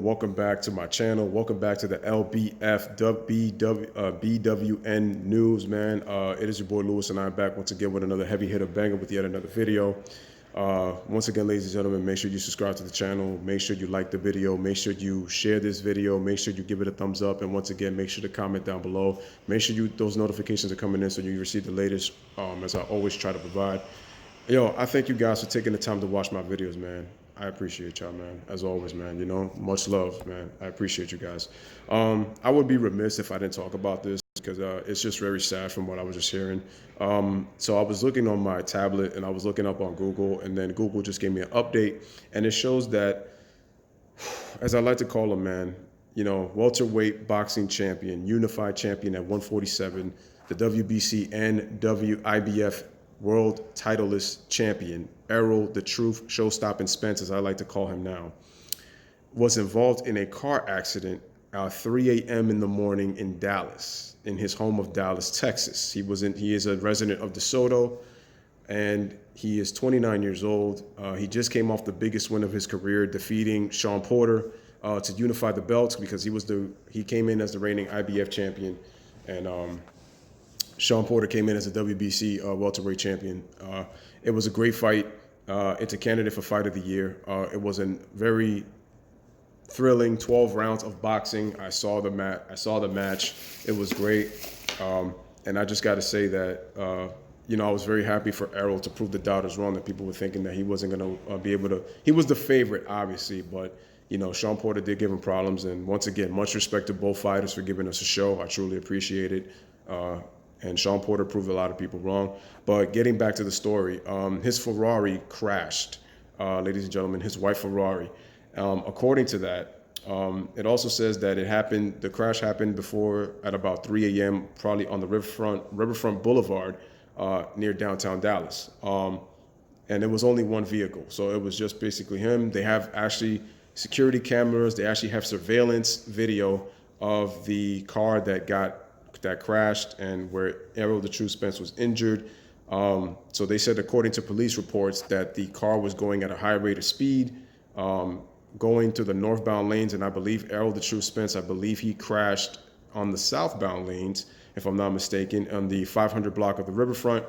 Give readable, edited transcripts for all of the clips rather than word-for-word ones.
Welcome back to my channel. Welcome back to the BWN News, man. It is your boy Lewis, and I'm back once again with another heavy hitter banger with yet another video. Once again, ladies and gentlemen, make sure you subscribe to the channel. Make sure you like the video. Make sure you share this video. Make sure you give it a thumbs up. And once again, make sure to comment down below. Make sure those notifications are coming in so you receive the latest, as I always try to provide. Yo, I thank you guys for taking the time to watch my videos, man. I appreciate y'all, man. As always, man, you know, much love, man. I appreciate you guys. I would be remiss if I didn't talk about this because it's just very sad from what I was just hearing. So I was looking on my tablet and I was looking up on Google, and then Google just gave me an update, and it shows that, as I like to call him, man, you know, welterweight boxing champion, unified champion at 147, the WBC and WIBF world titleist champion, Errol, the Truth, Showstopping Spence, as I like to call him now, was involved in a car accident at 3 a.m. in the morning in Dallas, in his home of Dallas, Texas. He is a resident of DeSoto, and he is 29 years old. He just came off the biggest win of his career, defeating Shawn Porter to unify the belts, because he came in as the reigning IBF champion, and Shawn Porter came in as a WBC welterweight champion. It was a great fight. It's a candidate for Fight of the Year. It was a very thrilling 12 rounds of boxing. I saw the match. It was great. And I just got to say that, you know, I was very happy for Errol to prove the doubters wrong, that people were thinking that he wasn't going to be able to. He was the favorite, obviously, but, you know, Shawn Porter did give him problems. And once again, much respect to both fighters for giving us a show. I truly appreciate it. And Shawn Porter proved a lot of people wrong. But getting back to the story, his Ferrari crashed, ladies and gentlemen, his white Ferrari. According to that, it also says that the crash happened at about 3 a.m., probably on the Riverfront Boulevard near downtown Dallas. And it was only one vehicle. So it was just basically him. They have actually security cameras. They actually have surveillance video of the car that crashed and where Errol the True Spence was injured. So they said, according to police reports, that the car was going at a high rate of speed, going to the northbound lanes. And I believe Errol the True Spence, I believe he crashed on the southbound lanes, if I'm not mistaken, on the 500 block of the Riverfront.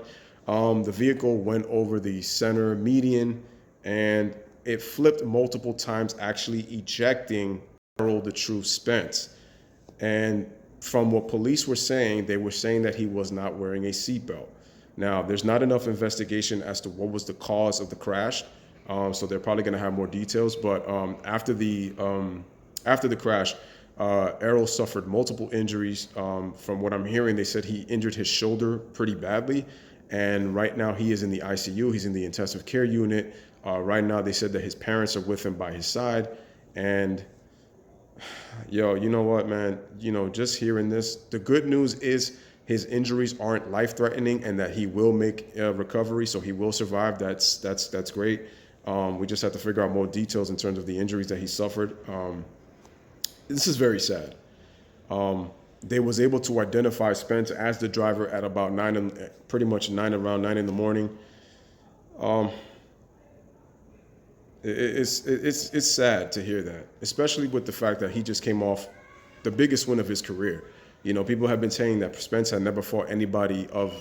The vehicle went over the center median and it flipped multiple times, actually ejecting Errol the True Spence. And from what police were saying, they were saying that he was not wearing a seatbelt. Now, there's not enough investigation as to what was the cause of the crash, so they're probably going to have more details. But after the crash, Errol suffered multiple injuries. From what I'm hearing, they said he injured his shoulder pretty badly, and right now he is in the ICU. He's in the intensive care unit. Right now, they said that his parents are with him by his side, and yo, you know what, man? You know, just hearing this, the good news is his injuries aren't life-threatening and that he will make a recovery, so he will survive. That's great. We just have to figure out more details in terms of the injuries that he suffered. This is very sad. They was able to identify Spence as the driver at about around 9 in the morning. It's sad to hear that, especially with the fact that he just came off the biggest win of his career. You know, people have been saying that Spence had never fought anybody of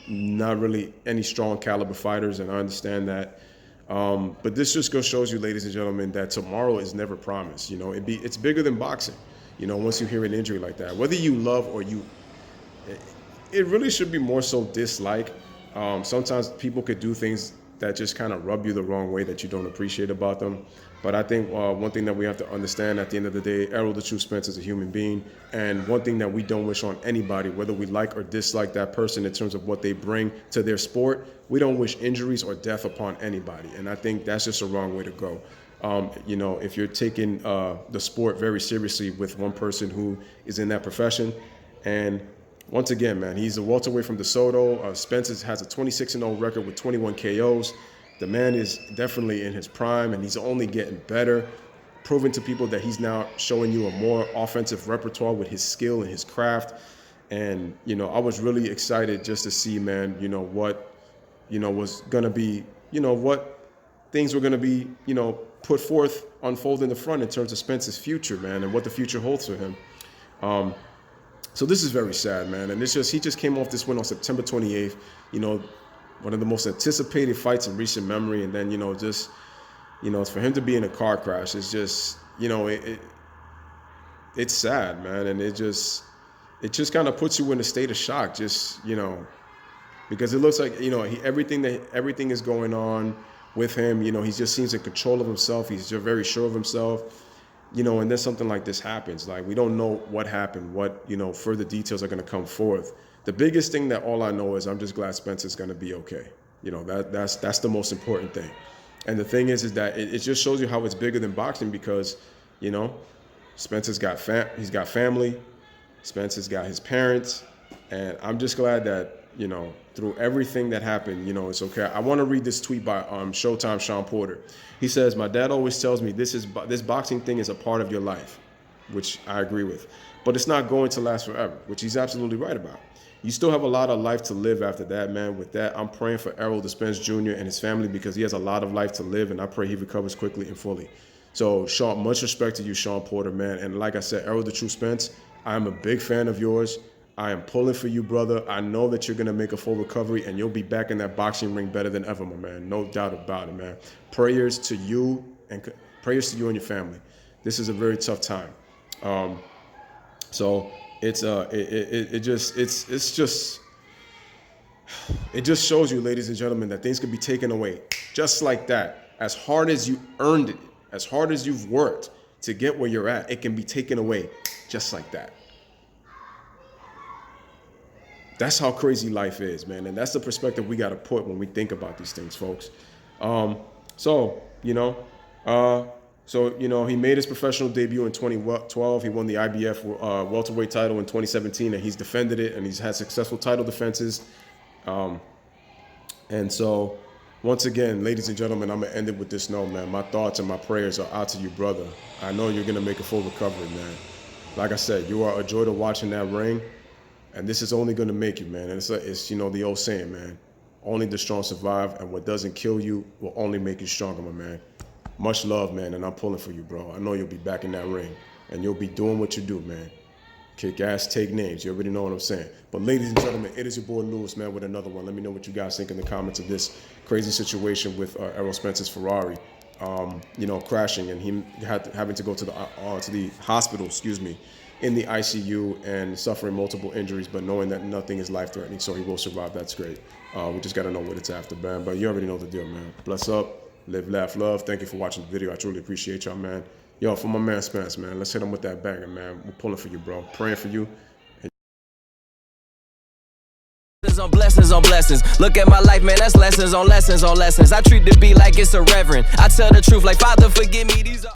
not really any strong caliber fighters, and I understand that. But this just shows you, ladies and gentlemen, that tomorrow is never promised. You know, it's bigger than boxing. You know, once you hear an injury like that, whether you love or it really should be more so dislike. Sometimes people could do things that just kind of rub you the wrong way, that you don't appreciate about them. But I think one thing that we have to understand at the end of the day, Errol the True Spence is a human being. And one thing that we don't wish on anybody, whether we like or dislike that person in terms of what they bring to their sport, we don't wish injuries or death upon anybody. And I think that's just a wrong way to go. You know, if you're taking the sport very seriously with one person who is in that profession. And once again, man, he's a welterweight from DeSoto. Spence has a 26-0 record with 21 KOs. The man is definitely in his prime, and he's only getting better, proving to people that he's now showing you a more offensive repertoire with his skill and his craft. And, you know, I was really excited just to see, man, you know, what, you know, was going to be, you know, what things were going to be, you know, put forth unfold in the front in terms of Spence's future, man, and what the future holds for him. So this is very sad, man. And he just came off this win on September 28th. You know, one of the most anticipated fights in recent memory. And then, for him to be in a car crash, it's just, it's sad, man. And it just kind of puts you in a state of shock, because it looks like, everything is going on with him. He just seems in control of himself. He's just very sure of himself. And then something like this happens. Like, we don't know what happened, what, further details are going to come forth. The biggest thing that all I know is I'm just glad Spence is going to be okay. That's the most important thing. And the thing is that it just shows you how it's bigger than boxing because, Spence has got he's got family. Spence has got his parents. And I'm just glad that, through everything that happened, it's okay. I want to read this tweet by Showtime Sean Porter. He says, "My dad always tells me this boxing thing is a part of your life," which I agree with. "But it's not going to last forever," which he's absolutely right about. "You still have a lot of life to live after that, man. With that, I'm praying for Errol Spence Jr. and his family because he has a lot of life to live, and I pray he recovers quickly and fully." So, Sean, much respect to you, Sean Porter, man. And like I said, Errol the True Spence, I'm a big fan of yours. I am pulling for you, brother. I know that you're going to make a full recovery and you'll be back in that boxing ring better than ever, my man. No doubt about it, man. Prayers to you and your family. This is a very tough time. So it just shows you, ladies and gentlemen, that things can be taken away just like that. As hard as you earned it, as hard as you've worked to get where you're at, it can be taken away just like that. That's how crazy life is, man. And that's the perspective we got to put when we think about these things, folks. He made his professional debut in 2012. He won the IBF welterweight title in 2017, and he's defended it, and he's had successful title defenses. And so, once again, ladies and gentlemen, I'm going to end it with this note, man. My thoughts and my prayers are out to you, brother. I know you're going to make a full recovery, man. Like I said, you are a joy to watch in that ring. And this is only going to make you, man. And it's the old saying, man. Only the strong survive, and what doesn't kill you will only make you stronger, my man. Much love, man, and I'm pulling for you, bro. I know you'll be back in that ring, and you'll be doing what you do, man. Kick ass, take names. You already know what I'm saying. But ladies and gentlemen, it is your boy Lewis, man, with another one. Let me know what you guys think in the comments of this crazy situation with Errol Spence's Ferrari, crashing, and him having to go to the hospital, in the ICU and suffering multiple injuries, but knowing that nothing is life-threatening, so he will survive. That's great. We just got to know what it's after, man. But you already know the deal, man. Bless up, live, laugh, love. Thank you for watching the video. I truly appreciate y'all, man. Yo, for my man Spence, man, let's hit him with that banger, man. We're pulling for you, bro. Praying for you. On blessings on blessings. Look at my life, man, that's lessons on lessons on lessons. I treat the beat like it's a reverend. I tell the truth like, Father, forgive me. These are